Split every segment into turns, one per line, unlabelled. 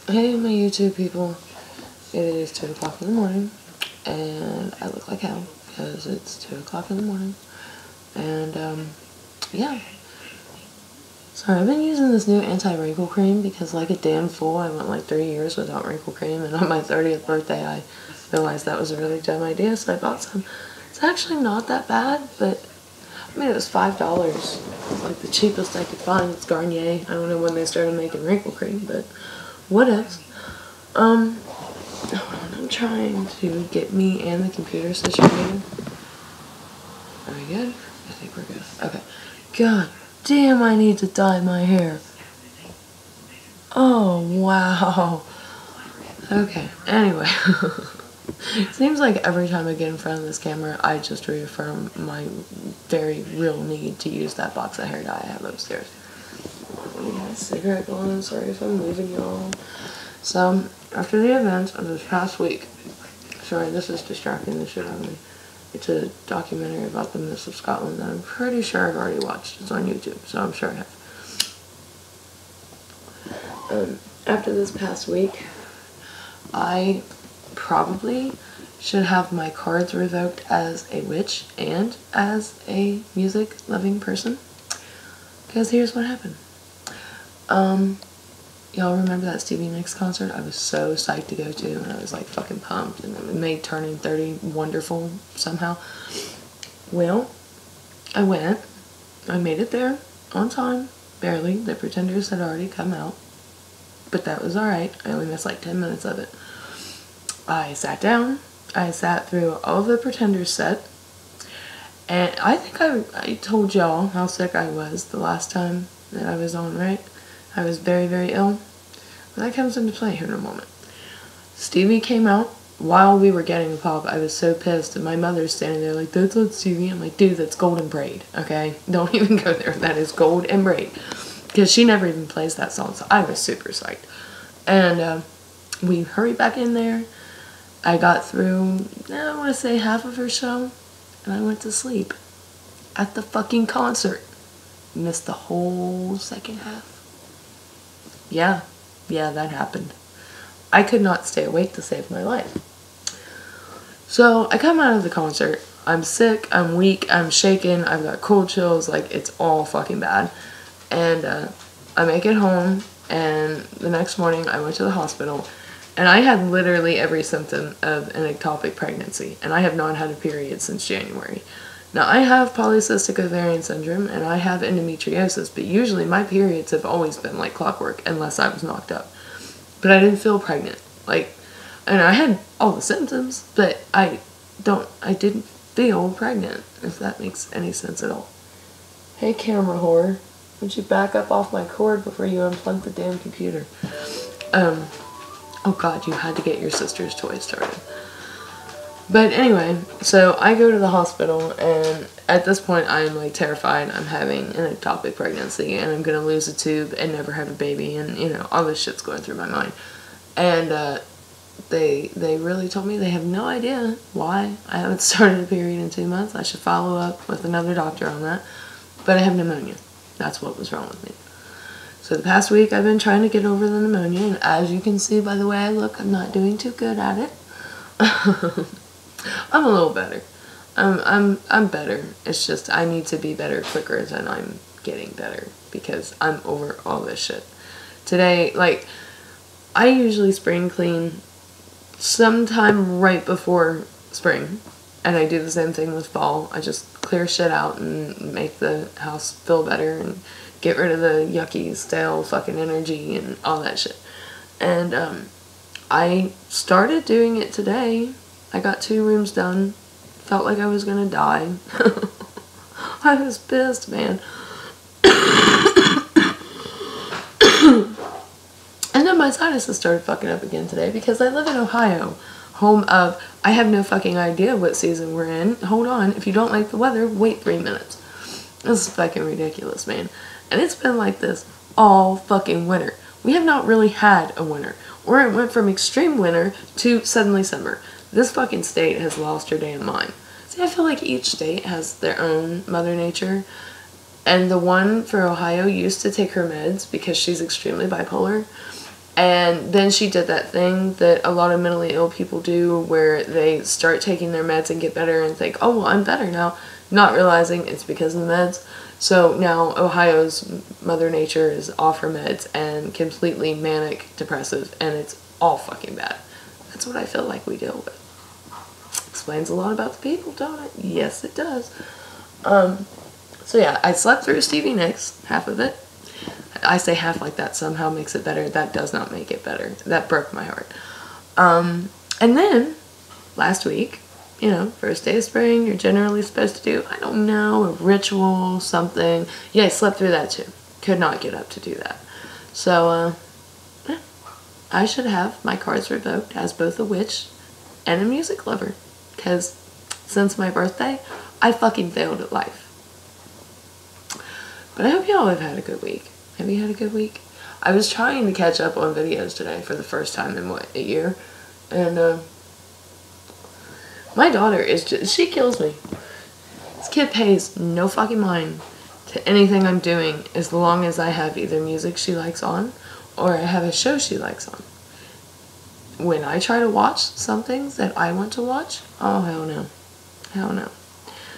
Hey my YouTube people, it is 2 o'clock in the morning, and I look like hell, because it's 2 o'clock in the morning, and, yeah. Sorry, I've been using this new anti-wrinkle cream, because like a damn fool, I went like 3 years without wrinkle cream, and on my 30th birthday, I realized that was a really dumb idea, so I bought some. It's actually not that bad, but, I mean, it was $5. It's like the cheapest I could find. It's Garnier. I don't know when they started making wrinkle cream, but what else? I'm trying to get me and the computer situated. Are we good? I think we're good. Okay. God damn, I need to dye my hair. Oh, wow. Okay, anyway. Seems like every time I get in front of this camera, I just reaffirm my very real need to use that box of hair dye I have upstairs. Let me get a cigarette going. Sorry if I'm moving y'all. So, after the events of this past week, sorry, this is distracting the shit out of me. It's a documentary about the Miss of Scotland that I'm pretty sure I've already watched. It's on YouTube, so I'm sure I have. After this past week, I probably should have my cards revoked as a witch and as a music-loving person. Because here's what happened. Y'all remember that Stevie Nicks concert I was so psyched to go to, and I was like fucking pumped, and it made turning 30 wonderful somehow. Well, I went. I made it there on time, barely. The Pretenders had already come out, but that was alright. I only missed like 10 minutes of it. I sat down. I sat through all of the Pretenders set, and I think I told y'all how sick I was the last time that I was on, right? I was very, very ill. But that comes into play here in a moment. Stevie came out while we were getting the pop. I was so pissed, and my mother's standing there like, that's not Stevie. I'm like, dude, that's Gold and Braid, okay? Don't even go there. That is Gold and Braid. Because she never even plays that song, so I was super psyched. And we hurried back in there. I got through, I want to say half of her show, and I went to sleep at the fucking concert. Missed the whole second half. Yeah, that happened. I could not stay awake to save my life. So I come out of the concert. I'm sick, I'm weak, I'm shaken, I've got cold chills, like it's all fucking bad. And I make it home, and the next morning I went to the hospital, and I had literally every symptom of an ectopic pregnancy, and I have not had a period since January. Now, I have polycystic ovarian syndrome, and I have endometriosis, but usually my periods have always been like clockwork, unless I was knocked up. But I didn't feel pregnant. Like, and I had all the symptoms, but I didn't feel pregnant, if that makes any sense at all. Hey, camera whore, would you back up off my cord before you unplug the damn computer? Oh god, you had to get your sister's toy started. But anyway, so I go to the hospital, and at this point I'm like terrified. I'm having an ectopic pregnancy, and I'm gonna lose a tube and never have a baby, and you know, all this shit's going through my mind. And they really told me they have no idea why I haven't started a period in 2 months. I should follow up with another doctor on that. But I have pneumonia. That's what was wrong with me. So the past week I've been trying to get over the pneumonia, and as you can see by the way I look, I'm not doing too good at it. I'm a little better. I'm better. It's just I need to be better quicker than I'm getting better, because I'm over all this shit. Today, like, I usually spring clean sometime right before spring, and I do the same thing with fall. I just clear shit out and make the house feel better and get rid of the yucky, stale fucking energy and all that shit. And I started doing it today. I got 2 rooms done. Felt like I was gonna die. I was pissed, man. And then my sinuses started fucking up again today because I live in Ohio, home of, I have no fucking idea what season we're in. Hold on, if you don't like the weather, wait 3 minutes. This is fucking ridiculous, man. And it's been like this all fucking winter. We have not really had a winter, or it went from extreme winter to suddenly summer. This fucking state has lost her damn mind. See, I feel like each state has their own mother nature, and the one for Ohio used to take her meds because she's extremely bipolar, And then she did that thing that a lot of mentally ill people do where they start taking their meds and get better and think, oh, well, I'm better now, not realizing it's because of the meds. So now Ohio's Mother Nature is off her meds and completely manic depressive, and it's all fucking bad. That's what I feel like we deal with. Explains a lot about the people, don't it? Yes, it does. So yeah, I slept through Stevie Nicks, half of it. I say half like that somehow makes it better. That does not make it better. That broke my heart. And then, last week, you know, first day of spring, you're generally supposed to do, I don't know, a ritual, something. Yeah, I slept through that too. Could not get up to do that. So, I should have my cards revoked as both a witch and a music lover. Because since my birthday, I fucking failed at life. But I hope y'all have had a good week. Have you had a good week? I was trying to catch up on videos today for the first time in, what, a year? And, my daughter is just, she kills me. This kid pays no fucking mind to anything I'm doing as long as I have either music she likes on or I have a show she likes on. When I try to watch some things that I want to watch, oh, hell no. Hell no.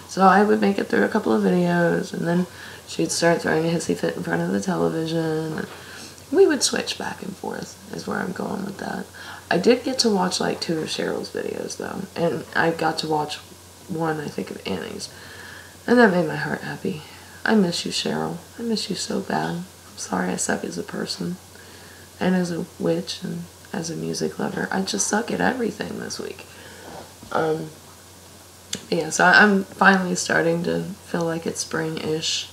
So I would make it through a couple of videos, and then she'd start throwing a hissy fit in front of the television. And we would switch back and forth, is where I'm going with that. I did get to watch like 2 of Cheryl's videos, though. And I got to watch one, I think, of Annie's. And that made my heart happy. I miss you, Cheryl. I miss you so bad. I'm sorry I suck as a person. And as a witch, and as a music lover. I just suck at everything this week. Yeah, so I'm finally starting to feel like it's spring-ish.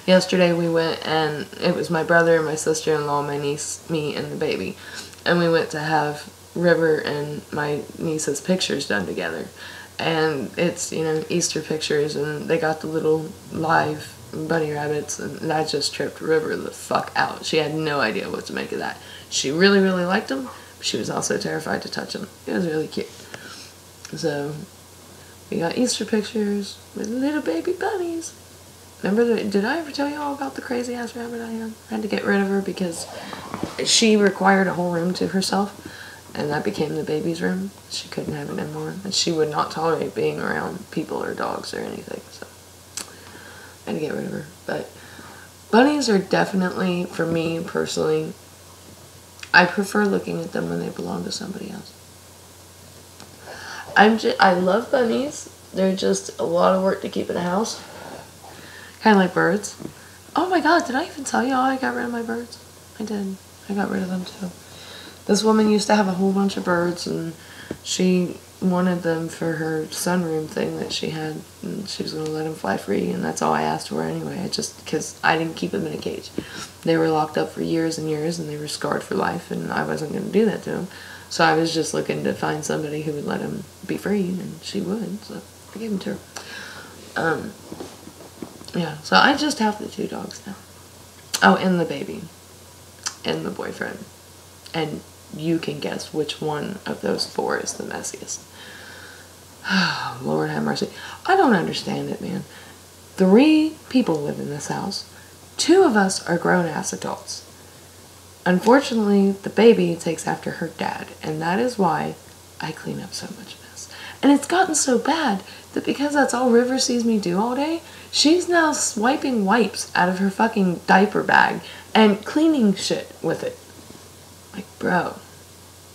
Yesterday we went, and it was my brother, my sister-in-law, my niece, me, and the baby. And we went to have River and my niece's pictures done together. And it's, you know, Easter pictures, and they got the little live bunny rabbits, and that just tripped River the fuck out. She had no idea what to make of that. She really, really liked them, but she was also terrified to touch them. It was really cute. So, we got Easter pictures with little baby bunnies. Remember, did I ever tell you all about the crazy ass rabbit I had? I had to get rid of her because she required a whole room to herself, and that became the baby's room. She couldn't have it anymore, and she would not tolerate being around people or dogs or anything, so I had to get rid of her. But bunnies are definitely, for me personally, I prefer looking at them when they belong to somebody else. I love bunnies. They're just a lot of work to keep in a house. Kind of like birds. Oh my god, did I even tell you all I got rid of my birds? I did. I got rid of them too. This woman used to have a whole bunch of birds, and she wanted them for her sunroom thing that she had, and she was going to let them fly free, and that's all I asked for anyway. Because I didn't keep them in a cage. They were locked up for years and years, and they were scarred for life, and I wasn't going to do that to them. So I was just looking to find somebody who would let them be free, and she would, so I gave them to her. Yeah, so I just have the 2 dogs now. Oh, and the baby. And the boyfriend. And you can guess which one of those 4 is the messiest. Oh, Lord have mercy. I don't understand it, man. 3 people live in this house. 2 of us are grown-ass adults. Unfortunately, the baby takes after her dad, and that is why I clean up so much mess. And it's gotten so bad that because that's all River sees me do all day, she's now swiping wipes out of her fucking diaper bag and cleaning shit with it. Like, bro,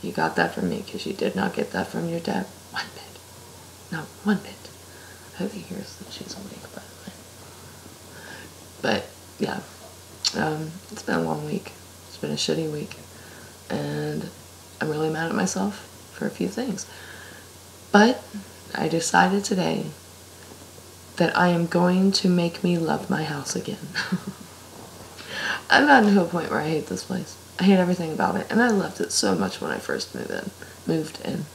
you got that from me because you did not get that from your dad. 1 bit. Not 1 bit. I hope he hears that she's awake, by the way. But, yeah. It's been a long week. It's been a shitty week. And I'm really mad at myself for a few things. But I decided today that I am going to make me love my house again. I've gotten to a point where I hate this place. I hate everything about it. And I loved it so much when I first moved in.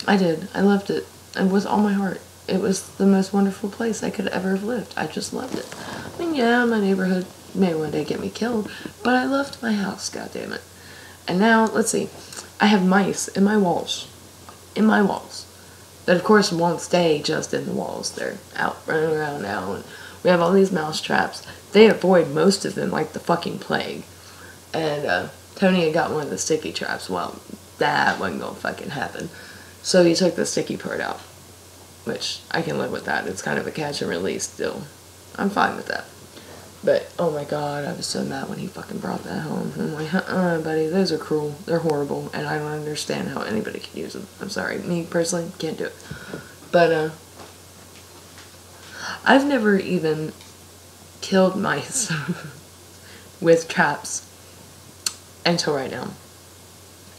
I did. I loved it. And with all my heart. It was the most wonderful place I could ever have lived. I just loved it. I mean, yeah, my neighborhood may one day get me killed, but I loved my house, goddammit. And now, let's see. I have mice in my walls. In my walls. That, of course, won't stay just in the walls. They're out running around now. And we have all these mouse traps. They avoid most of them like the fucking plague. And Tony had got one of the sticky traps. Well, that wasn't gonna fucking happen. So he took the sticky part out, which I can live with that. It's kind of a catch and release still. I'm fine with that. But, oh my god, I was so mad when he fucking brought that home. I'm like, buddy, those are cruel. They're horrible, and I don't understand how anybody can use them. I'm sorry. Me, personally, can't do it. But, I've never even killed mice with traps until right now.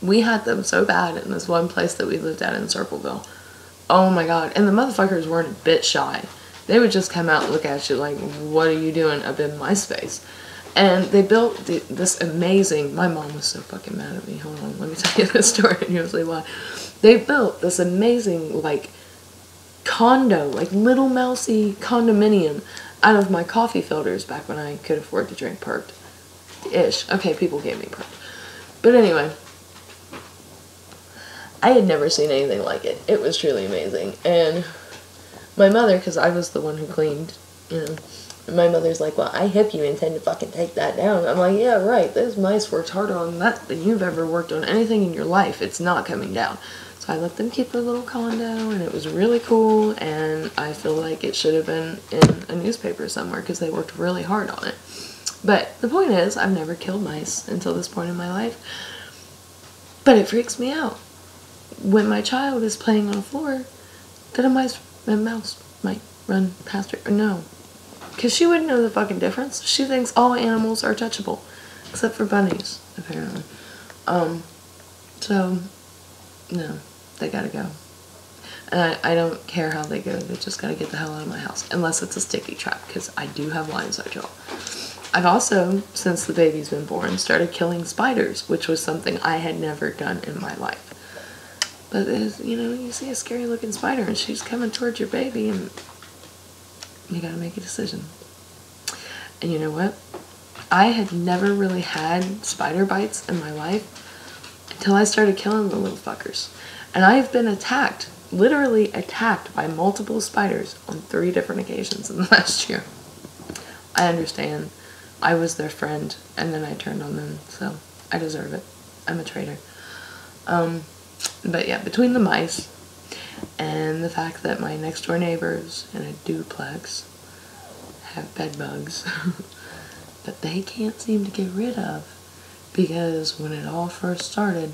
We had them so bad in this one place that we lived at in Circleville. Oh my god. And the motherfuckers weren't a bit shy. They would just come out and look at you like, what are you doing up in my space? And they built this amazing... My mom was so fucking mad at me. Hold on, let me tell you this story and you'll see why. They built this amazing, like, condo, like little mousy condominium out of my coffee filters back when I could afford to drink Perked. Ish. Okay, people gave me Perked. But anyway, I had never seen anything like it. It was truly amazing. And my mother, because I was the one who cleaned, you know, and my mother's like, well, I hope you intend to fucking take that down. I'm like, yeah, right. Those mice worked harder on that than you've ever worked on anything in your life. It's not coming down. So I let them keep their little condo, and it was really cool, and I feel like it should have been in a newspaper somewhere because they worked really hard on it. But the point is, I've never killed mice until this point in my life. But it freaks me out when my child is playing on the floor that a mouse might run past her. Or no. Because she wouldn't know the fucking difference. She thinks all animals are touchable. Except for bunnies, apparently. So, no. They gotta go. And I don't care how they go. They just gotta get the hell out of my house. Unless it's a sticky trap. Because I do have lines I draw. I've also, since the baby's been born, started killing spiders. Which was something I had never done in my life. But, you know, you see a scary looking spider and she's coming towards your baby and you gotta make a decision. And you know what? I had never really had spider bites in my life until I started killing the little fuckers. And I've been attacked, literally attacked by multiple spiders on 3 different occasions in the last year. I understand. I was their friend and then I turned on them, so I deserve it. I'm a traitor. But yeah, between the mice and the fact that my next door neighbors in a duplex have bed bugs that they can't seem to get rid of because when it all first started,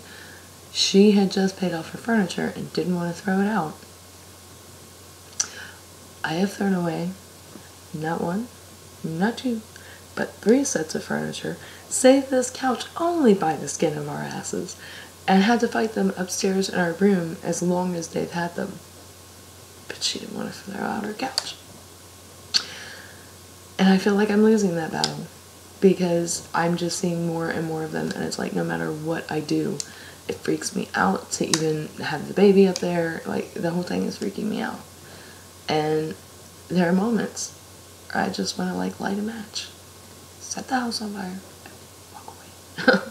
she had just paid off her furniture and didn't want to throw it out. I have thrown away not 1, not 2, but 3 sets of furniture, saved this couch only by the skin of our asses, and had to fight them upstairs in our room as long as they've had them. But she didn't want to throw out her couch. And I feel like I'm losing that battle because I'm just seeing more and more of them, and it's like no matter what I do, it freaks me out to even have the baby up there. Like, the whole thing is freaking me out. And there are moments where I just want to, like, light a match, set the house on fire, and walk away.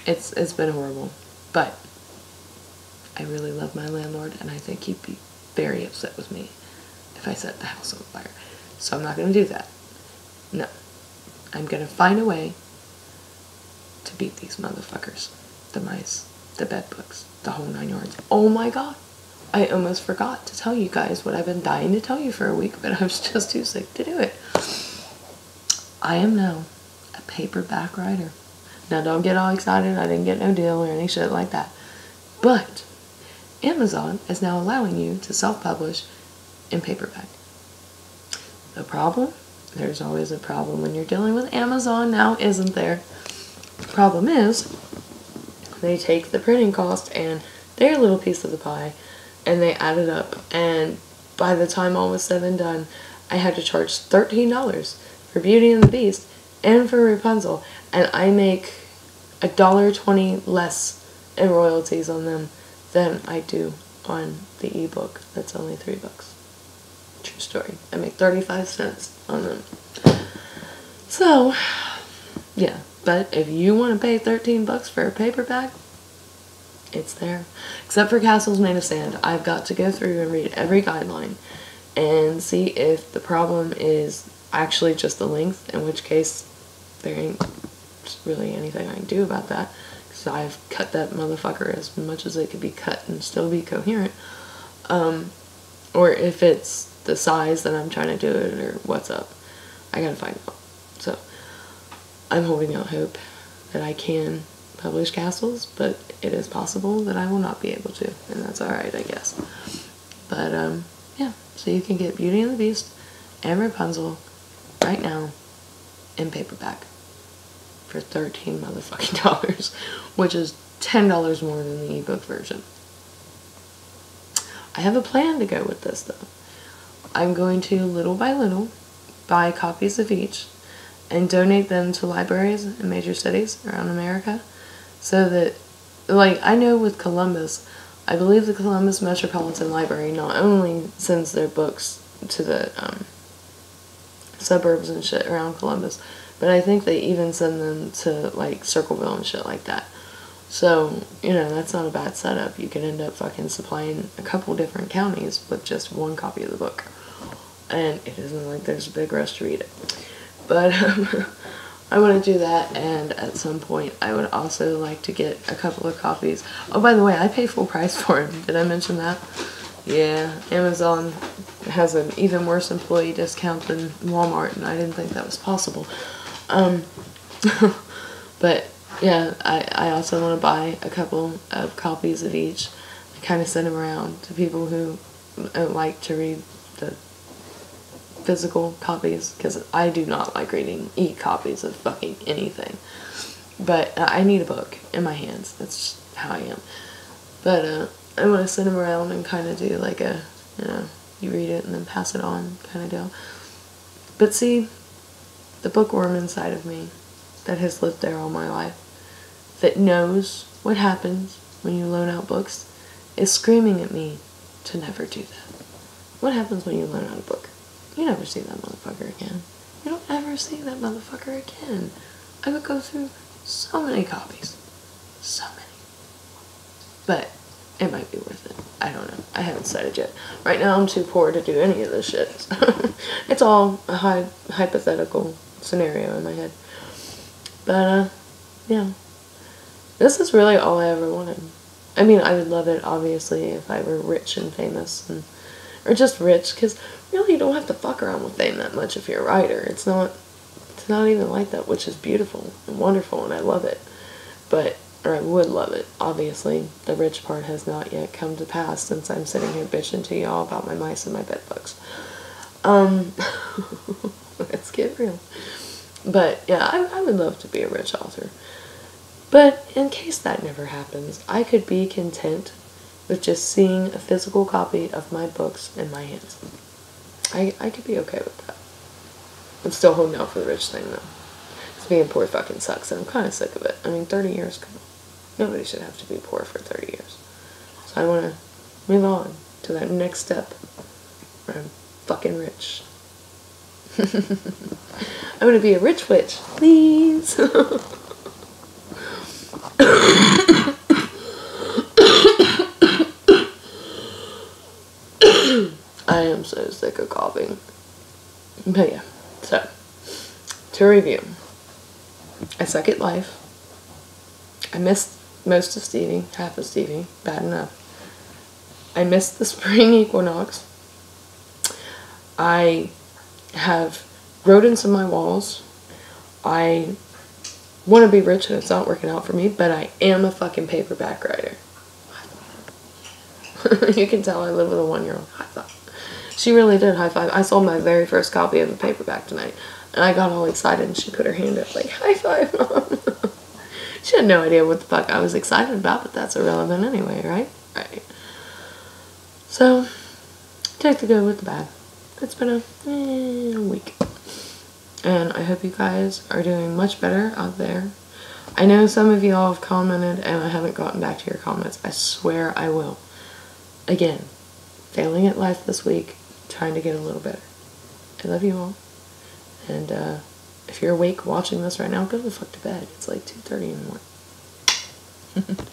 It's been horrible. But I really love my landlord, and I think he'd be very upset with me if I set the house on fire. So I'm not going to do that. No. I'm going to find a way to beat these motherfuckers. The mice, the bed bugs, the whole 9 yards. Oh my god. I almost forgot to tell you guys what I've been dying to tell you for a week, but I was just too sick to do it. I am now a paperback writer. Now, don't get all excited. I didn't get no deal or any shit like that. But Amazon is now allowing you to self-publish in paperback. The problem? There's always a problem when you're dealing with Amazon now, isn't there? The problem is they take the printing cost and their little piece of the pie and they add it up. And by the time all was said and done, I had to charge $13 for Beauty and the Beast and for Rapunzel, and I make $1.20 less in royalties on them than I do on the ebook. That's only $3. True story. I make 35 cents on them. So, yeah. But if you want to pay $13 for a paperback, it's there. Except for Castles Made of Sand. I've got to go through and read every guideline and see if the problem is actually just the length, in which case there ain't really anything I can do about that, because I've cut that motherfucker as much as it could be cut and still be coherent. Or if it's the size that I'm trying to do it, or what's up. I gotta find out. So, I'm holding out hope that I can publish Castles, but it is possible that I will not be able to, and that's alright, I guess. But, yeah, so you can get Beauty and the Beast and Rapunzel right now in paperback for $13 motherfucking dollars, which is $10 more than the ebook version. I have a plan to go with this, though. I'm going to, little by little, buy copies of each and donate them to libraries in major cities around America, so that, like, I know with Columbus, I believe the Columbus Metropolitan Library not only sends their books to the suburbs and shit around Columbus, but I think they even send them to, like, Circleville and shit like that. So, you know, that's not a bad setup. You can end up fucking supplying a couple different counties with just one copy of the book. And it isn't like there's a big rush to read it. But, I want to do that, and at some point I would also like to get a couple of copies. Oh, by the way, I pay full price for them. Did I mention that? Yeah, Amazon has an even worse employee discount than Walmart, and I didn't think that was possible. But yeah, I also want to buy a couple of copies of each and kind of send them around to people who don't like to read the physical copies, because I do not like reading e-copies of fucking anything. But I need a book in my hands. That's just how I am. But I want to send them around and kind of do like a, you know, you read it and then pass it on kind of deal. But see, the bookworm inside of me that has lived there all my life, that knows what happens when you loan out books, is screaming at me to never do that. What happens when you loan out a book? You never see that motherfucker again. You don't ever see that motherfucker again. I would go through so many copies. So many. But it might be worth it. I don't know. I haven't decided yet. Right now I'm too poor to do any of this shit. It's all a hypothetical scenario in my head. But, yeah. This is really all I ever wanted. I mean, I would love it, obviously, if I were rich and famous, and or just rich, because really you don't have to fuck around with fame that much if you're a writer. It's not even like that, which is beautiful and wonderful, and I love it. But, or I would love it. Obviously, the rich part has not yet come to pass, since I'm sitting here bitching to y'all about my mice and my bed bugs. Let's get real. But, yeah, I would love to be a rich author. But, in case that never happens, I could be content with just seeing a physical copy of my books in my hands. I could be okay with that. I'm still holding out for the rich thing, though. Because being poor fucking sucks, and I'm kind of sick of it. I mean, 30 years, come on. Nobody should have to be poor for 30 years. So I want to move on to that next step where I'm fucking rich. I want to be a rich witch, please. I am so sick of coughing. But yeah, so, to review. I suck at life. I missed most of Stevie, half of Stevie, bad enough. I missed the spring equinox. I have rodents in my walls. I want to be rich and it's not working out for me, but I am a fucking paperback writer. You can tell I live with a 1-year-old. High five. She really did high five. I sold my very first copy of the paperback tonight, and I got all excited, and she put her hand up like, high five, Mom. She had no idea what the fuck I was excited about, but that's irrelevant anyway, right? Right. So, take the good with the bad. It's been a week. And I hope you guys are doing much better out there. I know some of y'all have commented, and I haven't gotten back to your comments. I swear I will. Again, failing at life this week, trying to get a little better. I love you all. And if you're awake watching this right now, go the fuck to bed. It's like 2:30 in the morning.